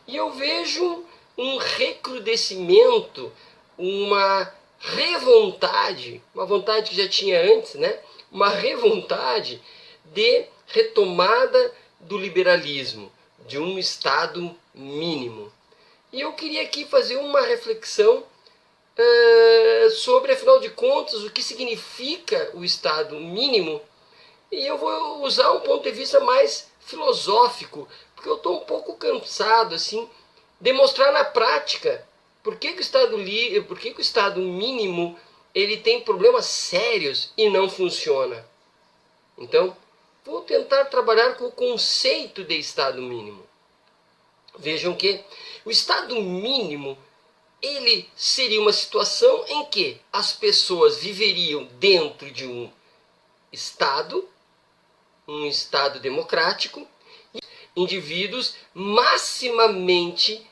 E eu vejo um recrudescimento, uma revontade, uma vontade que já tinha antes, né? Uma revontade de retomada do liberalismo, de um Estado mínimo. E eu queria aqui fazer uma reflexão sobre, afinal de contas, o que significa o Estado mínimo. E eu vou usar um ponto de vista mais filosófico, porque eu estou um pouco cansado, assim, de mostrar na prática por que o Estado mínimo ele tem problemas sérios e não funciona. Então, vou tentar trabalhar com o conceito de Estado mínimo. Vejam que o Estado mínimo ele seria uma situação em que as pessoas viveriam dentro de um Estado democrático, e indivíduos maximamente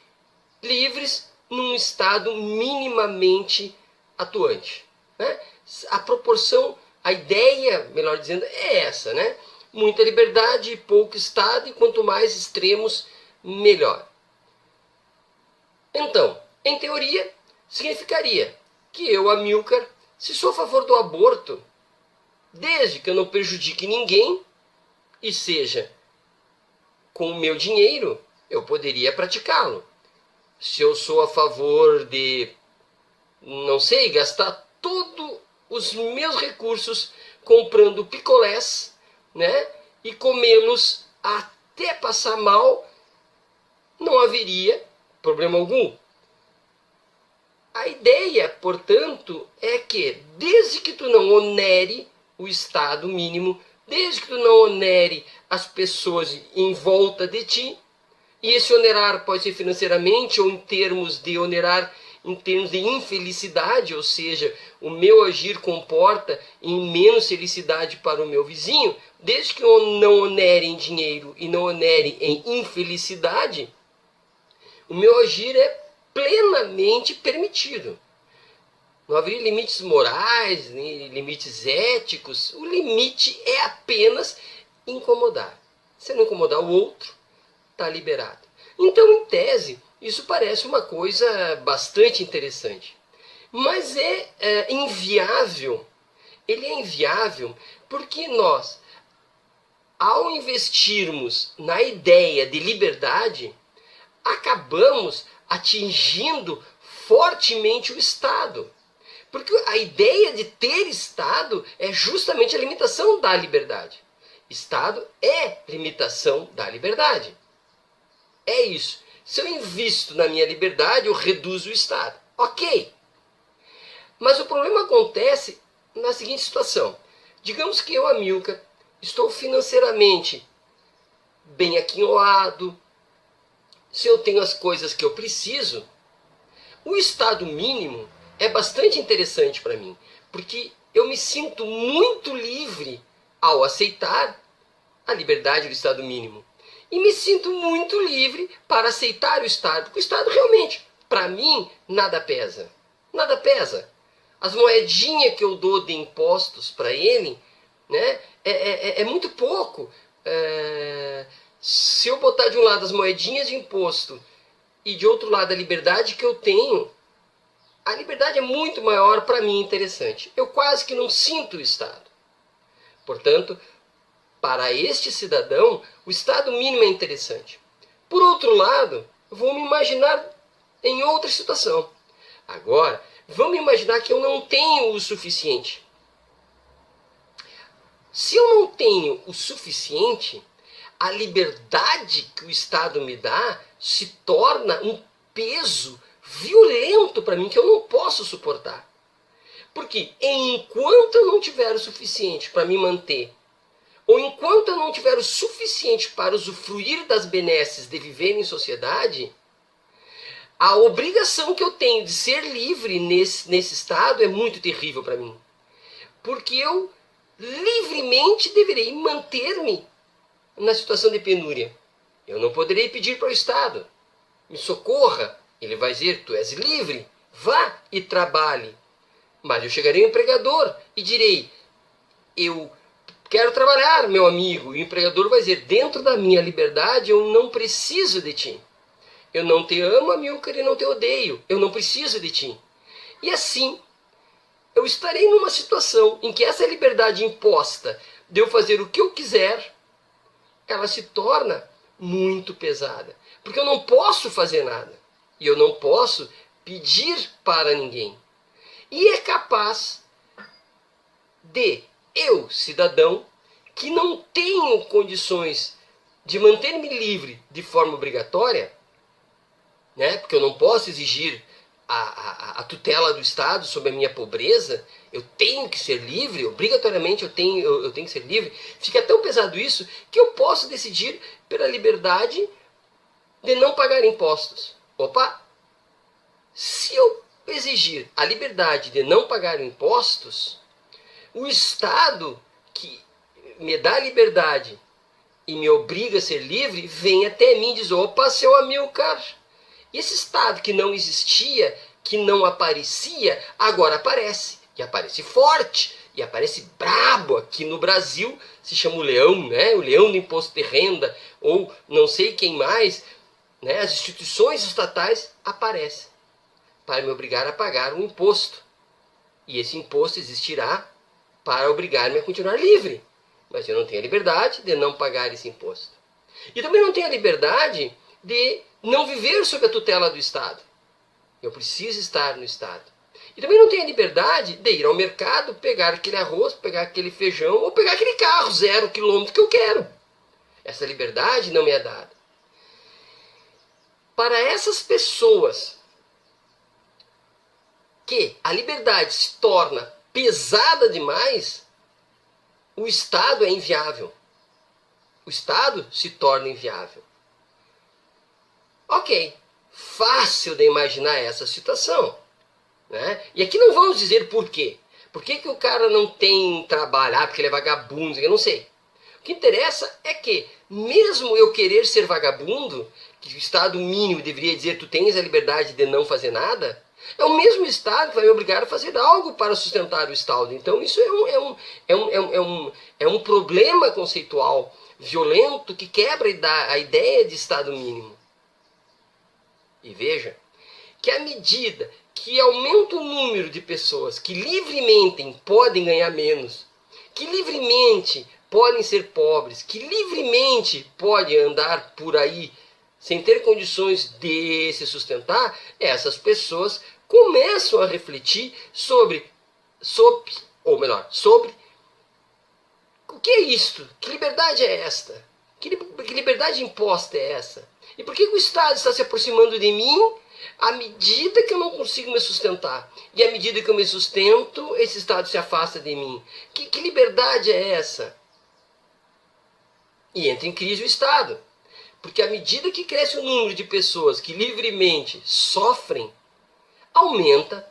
livres num Estado minimamente atuante. Né? A proporção, a ideia, melhor dizendo, é essa, né? Muita liberdade e pouco Estado, e quanto mais extremos, melhor. Então, em teoria, significaria que eu, Amilcar, se sou a favor do aborto, desde que eu não prejudique ninguém, e seja com o meu dinheiro, eu poderia praticá-lo. Se eu sou a favor de, não sei, gastar todos os meus recursos comprando picolés, né, e comê-los até passar mal, não haveria problema algum. A ideia, portanto, é que desde que tu não onere o Estado mínimo, desde que tu não onere as pessoas em volta de ti, e esse onerar pode ser financeiramente ou em termos de onerar em termos de infelicidade, ou seja, o meu agir comporta em menos felicidade para o meu vizinho, desde que eu não onere em dinheiro e não onere em infelicidade, o meu agir é plenamente permitido. Não haveria limites morais, nem limites éticos. O limite é apenas incomodar. Se não incomodar o outro, está liberado. Então, em tese, isso parece uma coisa bastante interessante. Mas é inviável. Ele é inviável porque nós, ao investirmos na ideia de liberdade, acabamos atingindo fortemente o Estado. Porque a ideia de ter Estado é justamente a limitação da liberdade. Estado é limitação da liberdade. É isso. Se eu invisto na minha liberdade, eu reduzo o Estado. Ok. Mas o problema acontece na seguinte situação. Digamos que eu, Amilcar, estou financeiramente bem aquinhoado, se eu tenho as coisas que eu preciso, o Estado mínimo é bastante interessante para mim, porque eu me sinto muito livre ao aceitar a liberdade do Estado mínimo. E me sinto muito livre para aceitar o Estado, porque o Estado realmente, para mim, nada pesa. Nada pesa. As moedinhas que eu dou de impostos para ele, né, é muito pouco. Se eu botar de um lado as moedinhas de imposto e de outro lado a liberdade que eu tenho, a liberdade é muito maior para mim, interessante. Eu quase que não sinto o Estado. Portanto, para este cidadão, o Estado mínimo é interessante. Por outro lado, vou me imaginar em outra situação. Agora, vamos imaginar que eu não tenho o suficiente. Se eu não tenho o suficiente, a liberdade que o Estado me dá se torna um peso violento para mim que eu não posso suportar. Porque enquanto eu não tiver o suficiente para me manter, ou enquanto eu não tiver o suficiente para usufruir das benesses de viver em sociedade, a obrigação que eu tenho de ser livre nesse estado é muito terrível para mim. Porque eu livremente deverei manter-me na situação de penúria. Eu não poderei pedir para o Estado: me socorra. Ele vai dizer: tu és livre, vá e trabalhe. Mas eu chegarei ao empregador e direi: eu quero trabalhar, meu amigo. E o empregador vai dizer: dentro da minha liberdade eu não preciso de ti. Eu não te amo, Amilcar, e não te odeio. Eu não preciso de ti. E assim, eu estarei numa situação em que essa liberdade imposta de eu fazer o que eu quiser, ela se torna muito pesada. Porque eu não posso fazer nada. E eu não posso pedir para ninguém. E é capaz de eu, cidadão, que não tenho condições de manter-me livre de forma obrigatória, né? Porque eu não posso exigir a tutela do Estado sobre a minha pobreza, eu tenho que ser livre, obrigatoriamente eu tenho que ser livre. Fica tão pesado isso que eu posso decidir pela liberdade de não pagar impostos. Opa! Se eu exigir a liberdade de não pagar impostos, o Estado que me dá liberdade e me obriga a ser livre vem até mim e diz: opa, seu Amilcar, esse Estado que não existia, que não aparecia, agora aparece. E aparece forte, e aparece brabo. Aqui no Brasil se chama o leão, né? O leão do imposto de renda, ou não sei quem mais, né? As instituições estatais aparecem para me obrigar a pagar um imposto. E esse imposto existirá para obrigar-me a continuar livre. Mas eu não tenho a liberdade de não pagar esse imposto. E também não tenho a liberdade de não viver sob a tutela do Estado. Eu preciso estar no Estado. E também não tenho a liberdade de ir ao mercado, pegar aquele arroz, pegar aquele feijão, ou pegar aquele carro 0 quilômetro que eu quero. Essa liberdade não me é dada. Para essas pessoas que a liberdade se torna pesada demais, o Estado é inviável. O Estado se torna inviável. Ok, fácil de imaginar essa situação, né? E aqui não vamos dizer por quê. Por que o cara não tem trabalho? Ah, porque ele é vagabundo, eu não sei. O que interessa é que, mesmo eu querer ser vagabundo, que o Estado mínimo deveria dizer tu tens a liberdade de não fazer nada, é o mesmo Estado que vai me obrigar a fazer algo para sustentar o Estado. Então isso é um problema conceitual violento que quebra a ideia de Estado mínimo. E veja que à medida que aumenta o número de pessoas que livremente podem ganhar menos, que livremente podem ser pobres, que livremente podem andar por aí sem ter condições de se sustentar, essas pessoas começam a refletir sobre o que é isto? Que liberdade é esta? Que liberdade imposta é essa? E por que o Estado está se aproximando de mim à medida que eu não consigo me sustentar? E à medida que eu me sustento, esse Estado se afasta de mim. Que liberdade é essa? E entra em crise o Estado. Porque à medida que cresce o número de pessoas que livremente sofrem, aumenta,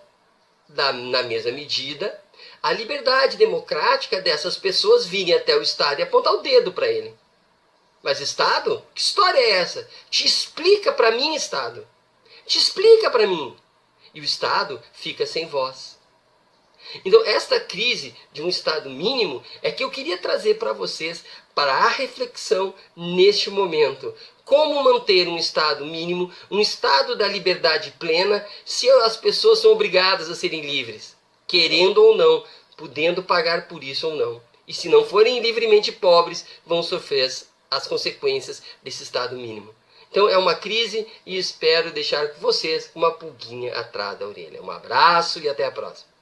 na mesma medida, a liberdade democrática dessas pessoas virem até o Estado e apontar o dedo para ele. Mas Estado? Que história é essa? Te explica para mim, Estado. Te explica para mim. E o Estado fica sem voz. Então, esta crise de um Estado mínimo é que eu queria trazer para vocês para a reflexão neste momento. Como manter um Estado mínimo, um Estado da liberdade plena, se as pessoas são obrigadas a serem livres, querendo ou não, podendo pagar por isso ou não. E se não forem livremente pobres, vão sofrer as consequências desse Estado mínimo. Então é uma crise e espero deixar com vocês uma pulguinha atrás da orelha. Um abraço e até a próxima.